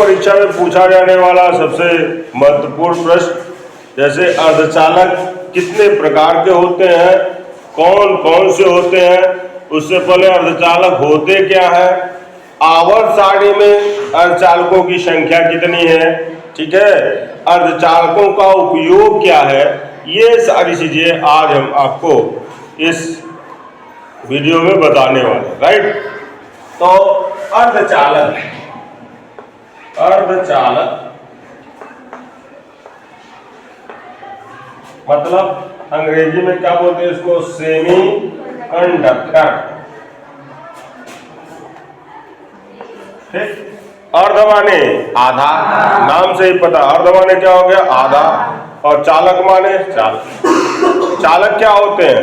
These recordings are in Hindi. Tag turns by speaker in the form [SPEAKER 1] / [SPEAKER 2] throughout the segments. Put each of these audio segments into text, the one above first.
[SPEAKER 1] परीक्षा में पूछा जाने वाला सबसे महत्वपूर्ण प्रश्न, जैसे अर्धचालक कितने प्रकार के होते हैं, कौन कौन से होते हैं। उससे पहले अर्धचालक होते क्या है, आवर्त सारणी में अर्धचालकों की संख्या कितनी है, ठीक है, अर्धचालकों का उपयोग क्या है, ये सारी चीजें आज हम आपको इस वीडियो में बताने वाले हैं, राइट। तो अर्धचालक मतलब अंग्रेजी में क्या बोलते हैं इसको, सेमी कंडक्टर, ठीक। अर्ध माने आधा, नाम से ही पता, अर्ध माने क्या हो गया, आधा, और चालक माने चालक। चालक क्या होते हैं,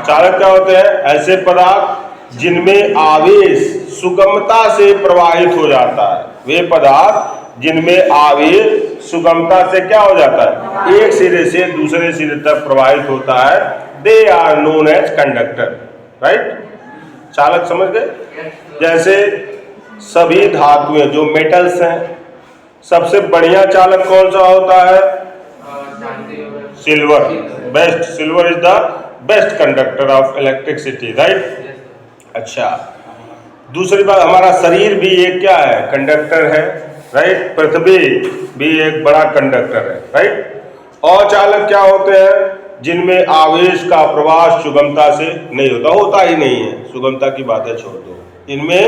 [SPEAKER 1] चालक क्या होते हैं, ऐसे पदार्थ जिनमें आवेश सुगमता से प्रवाहित हो जाता है। वे पदार्थ जिनमें आवेश सुगमता से क्या हो जाता है, एक सिरे से दूसरे सिरे तक प्रवाहित होता है, they are known as conductor, right. चालक समझ गए। जैसे सभी धातुएं जो मेटल्स हैं, सबसे बढ़िया चालक कौन सा होता है, silver, best, silver is the best conductor of electricity, right. अच्छा, दूसरी बात, हमारा शरीर भी एक क्या है, कंडक्टर है, राइट। पृथ्वी भी एक बड़ा कंडक्टर है, राइट। और चालक क्या होते हैं, जिनमें आवेश का प्रवाह सुगमता से नहीं होता ही नहीं है, सुगमता की बातें छोड़ दो, इनमें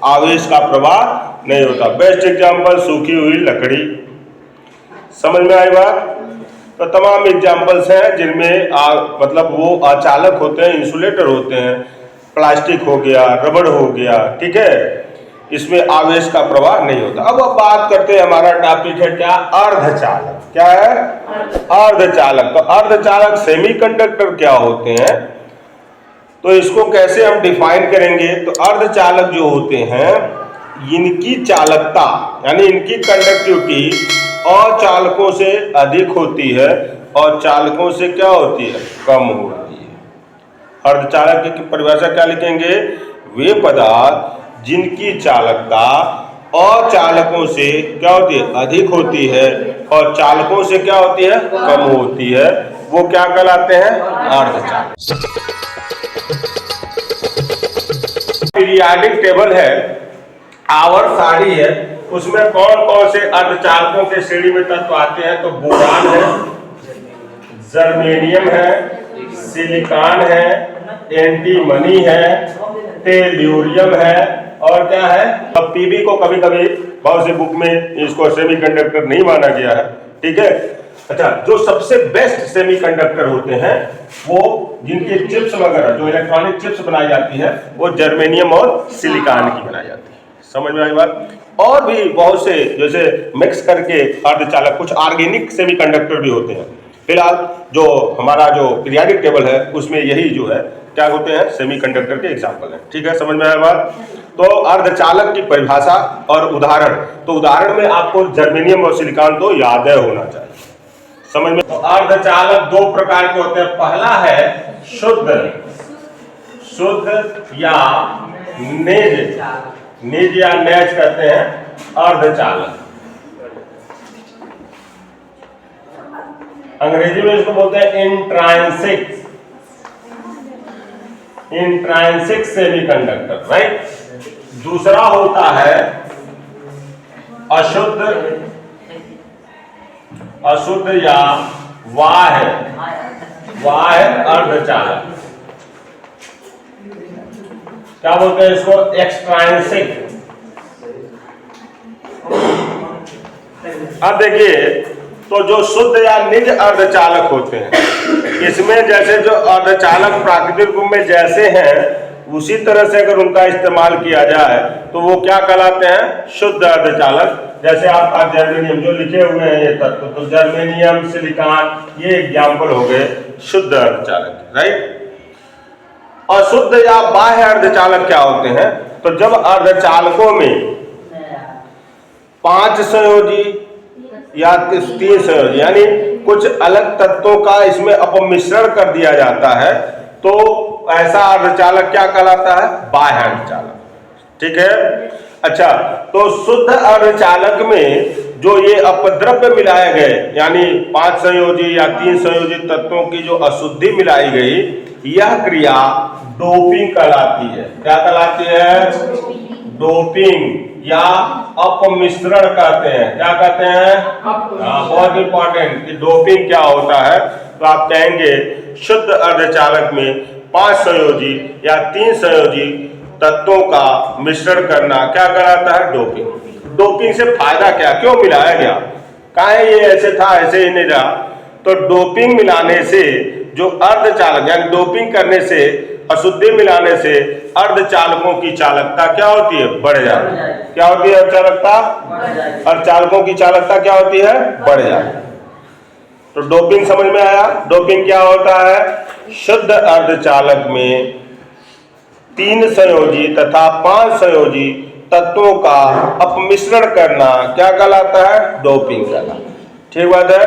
[SPEAKER 1] आवेश का प्रवाह नहीं होता। बेस्ट एग्जांपल सूखी हुई लकड़ी, समझ में आई बात। तो तमाम एग्जांपल्स हैं जिनमें मतलब वो अचालक होते हैं, इंसुलेटर होते हैं, प्लास्टिक हो गया, रबड़ हो गया, ठीक है, इसमें आवेश का प्रवाह नहीं होता। अब बात करते हैं, हमारा टॉपिक है क्या, अर्धचालक। क्या है, अर्धचालक। तो अर्धचालक सेमीकंडक्टर क्या होते हैं, तो इसको कैसे हम डिफाइन करेंगे। तो अर्धचालक जो होते हैं, इनकी चालकता यानी इनकी कंडक्टिविटी और चालकों से अधिक होती है और चालकों से क्या होती है, कम होती है। अर्धचालक की परिभाषा क्या लिखेंगे, वे पदार्थ जिनकी चालकता और चालकों से क्या होती है, अधिक होती है और चालकों से क्या होती है, कम होती है, वो क्या कहलाते हैं, अर्धचालक। पीरियाडिक टेबल है, आवर्त सारणी है, उसमें कौन कौन से अर्धचालकों के श्रेणी में तत्व आते हैं। तो बोरान है, जर्मेनियम है, सिलिकॉन है, एंटीमनी है, टेल्यूरियम है, और क्या है, अब पीबी को कभी कभी बहुत सी बुक में इसको सेमीकंडक्टर नहीं माना गया है, ठीक है। अच्छा, जो सबसे बेस्ट सेमीकंडक्टर होते हैं, वो जिनकी चिप्स वगैरह, जो इलेक्ट्रॉनिक चिप्स बनाई जाती है, वो जर्मेनियम और सिलिकॉन की बनाई जाती है। समझ में आई बात। और भी बहुत से जैसे मिक्स करके अर्धचालक, कुछ ऑर्गेनिक सेमीकंडक्टर भी होते हैं। फिलहाल जो हमारा जो पीरियाडिक टेबल है, उसमें यही जो है क्या होते हैं, सेमीकंडक्टर के एग्जांपल है, ठीक है। समझ में आया बात। तो अर्धचालक की परिभाषा और उदाहरण, तो उदाहरण में आपको जर्मेनियम और सिलिकॉन तो याद होना चाहिए, समझ में। तो अर्धचालक दो प्रकार के होते हैं, पहला है शुद्ध या निज या नेज कहते हैं अर्धचालक। अंग्रेजी में इसको बोलते हैं इंट्रांसिक सेमीकंडक्टर, राइट। दूसरा होता है अशुद्ध या बाह्य अर्धचालक, क्या बोलते हैं इसको, एक्सट्रांसिक। अब देखिए, तो जो शुद्ध या निज अर्धचालक होते हैं, इसमें जैसे जो अर्धचालक प्राकृतिक रूप में जैसे हैं, उसी तरह से अगर उनका इस्तेमाल किया जाए तो वो क्या कहलाते हैं, शुद्ध अर्धचालक। जैसे आपका जर्मेनियम जो लिखे हुए हैं ये तत्व, तो जर्मेनियम, सिलिकॉन, ये एग्जाम्पल हो गए शुद्ध अर्धचालक, राइट। अशुद्ध या बाह्य अर्धचालक क्या होते हैं, तो जब अर्धचालकों में 5 संयोजी या 3 संयोजी यानी कुछ अलग तत्वों का इसमें अपमिश्रण कर दिया जाता है, तो ऐसा अर्धचालक क्या कहलाता है, बाह्य अर्धचालक, ठीक है। अच्छा, तो शुद्ध अर्धचालक में जो ये अपद्रव्य मिलाए गए, यानी 5 संयोजी या 3 संयोजी तत्वों की जो अशुद्धि मिलाई गई, यह क्रिया डोपिंग कहलाती है। क्या कहलाती है? डोपिंग या अपमिश्रण कहते हैं। क्या कहते हैं? बहुत इंपॉर्टेंट कि डोपिंग क्या होता है। तो आप कहेंगे शुद्ध अर्धचालक में 5 संयोजी या 3 संयोजी तत्वों का मिश्रण करना क्या कहलाता है? डोपिंग। डोपिंग से फायदा क्या, क्यों मिलाया गया, काहे ये ऐसे था ऐसे ही नहीं रहा? तो डोपिंग मिलाने से जो अर्धचालक, यानी डोपिंग करने से, अशुद्धि मिलाने से अर्धचालकों की चालकता क्या होती है? बढ़ जाती है। क्या होती है? चालकता, अर्धचालकों की चालकता क्या होती है? बढ़ जाती है। तो डोपिंग समझ में आया? डोपिंग क्या होता है? शुद्ध अर्धचालक में 3 संयोजी तथा 5 संयोजी तत्वों का अपमिश्रण करना क्या कहलाता है? डोपिंग कहलाता है। ठीक बात है।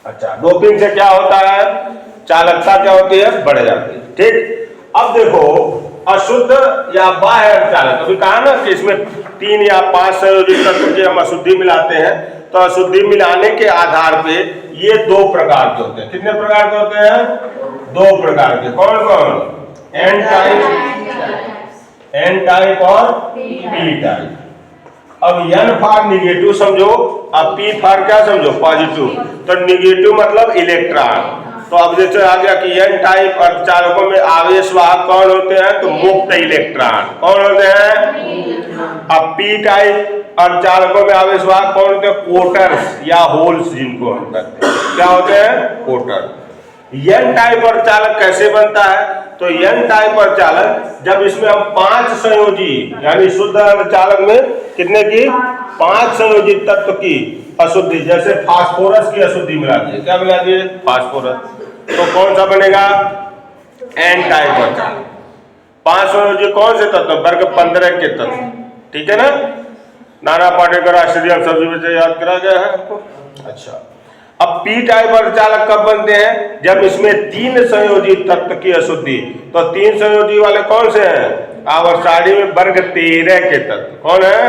[SPEAKER 1] अच्छा, डोपिंग से क्या होता है? चालकता क्या होती है? बढ़ जाती है। ठीक। अब देखो, अशुद्ध या बाह्य अर्धचालक, अभी कहा ना कि इसमें 3 या 5 संयोजी तत्व की हम अशुद्धि मिलाते हैं, तो अशुद्धि मिलाने के आधार पे ये 2 प्रकार के होते हैं। कितने प्रकार के होते हैं? 2 प्रकार के। कौन कौन? एन टाइप और पी टाइप। अब एन फॉर निगेटिव समझो, अब पी फॉर क्या समझो? पॉजिटिव। तो निगेटिव मतलब इलेक्ट्रॉन। तो अब जैसे आ गया कि एन टाइप अर्धचालकों में आवेश वाहक कौन होते हैं? तो मुक्त इलेक्ट्रॉन। कौन होते हैं? अब पी टाइप अर्धचालकों में आवेश वाहक कौन होते हैं? कोटर्स या होल्स, जिनको हम कहते हैं। क्या होते हैं? कोटर। एन टाइप अर्धचालक कैसे बनता है? तो एन टाइप अर्धचालक जब इसमें हम 5 संयोजी, यानी शुद्ध अर्धचालक में कितने की? 5 संयोजी तत्व की अशुद्धि, जैसे फास्फोरस की अशुद्धि मिला दी। क्या मिला दी? फास्फोरस। तो कौन सा बनेगा? एन टाइप अर्धचालक। 5 संयोजी कौन से तत्व? वर्ग 15 के तत्व। ठीक है ना? नाना पाटेकर राष्ट्रीय सब्जी में से याद करा गया है आपको। अच्छा, अब पी टाइप अर्धचालक कब बनते हैं? जब इसमें 3 संयोजी तत्व की अशुद्धि। तो 3 संयोजी वाले कौन से हैं? आवर्त में वर्ग 13 के तत्व। कौन है?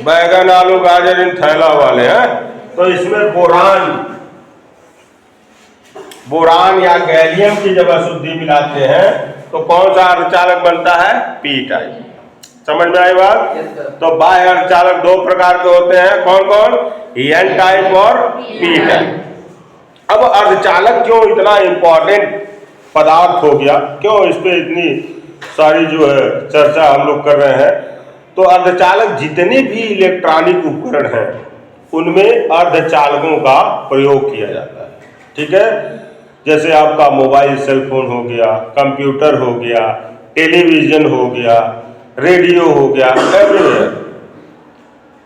[SPEAKER 1] बैगन, आलू, गाजर, इन थैला वाले हैं। तो इसमें बोरान या गैलियम की जब अशुद्धि मिलाते हैं तो कौन सा अर्धचालक बनता है? P type. समझ में आई बात? तो बाह्य अर्धचालक 2 प्रकार के होते हैं। कौन कौन? एन टाइप और पी टाइप। अब अर्धचालक क्यों इतना इंपॉर्टेंट पदार्थ हो गया, क्यों इस पे इतनी सारी जो है चर्चा हम लोग कर रहे हैं? तो अर्धचालक जितने भी इलेक्ट्रॉनिक उपकरण हैं उनमें अर्धचालकों का प्रयोग किया जाता है। ठीक है? जैसे आपका मोबाइल सेल फोन हो गया, कंप्यूटर हो गया, टेलीविजन हो गया, रेडियो हो गया, एवरीवेयर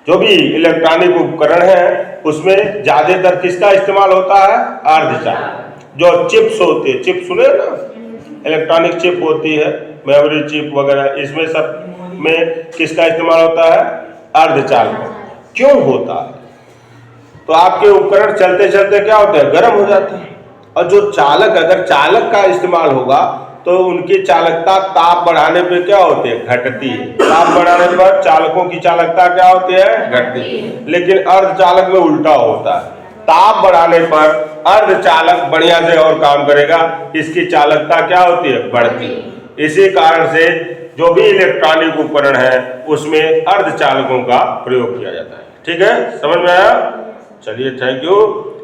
[SPEAKER 1] जो भी इलेक्ट्रॉनिक उपकरण है उसमें ज्यादातर किसका इस्तेमाल होता है? अर्धचालक। जो चिप्स होती है, चिप सुने ना, इलेक्ट्रॉनिक चिप होती है, मेमोरी चिप वगैरह, इसमें सब में किसका इस्तेमाल होता है? अर्धचालक। क्यों होता है? तो आपके उपकरण चलते चलते क्या होते हैं? गर्म हो जाते हैं। और जो चालक, अगर चालक का इस्तेमाल होगा तो उनकी चालकता ताप बढ़ाने पे क्या होती है? घटती है। ताप बढ़ाने पर चालकों की चालकता क्या होती है? घटती है। लेकिन अर्धचालक में उल्टा होता है, ताप बढ़ाने पर अर्धचालक बढ़िया से और काम करेगा, इसकी चालकता क्या होती है? बढ़ती है। इसी कारण से जो भी इलेक्ट्रॉनिक उपकरण है उसमें अर्धचालकों का प्रयोग किया जाता है। ठीक है? समझ में आया? चलिए, थैंक यू।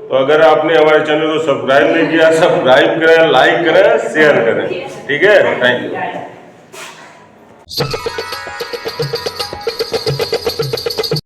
[SPEAKER 1] तो अगर आपने हमारे चैनल को सब्सक्राइब नहीं किया, सब्सक्राइब करें, लाइक करें, शेयर करें। ठीक है? Thank you.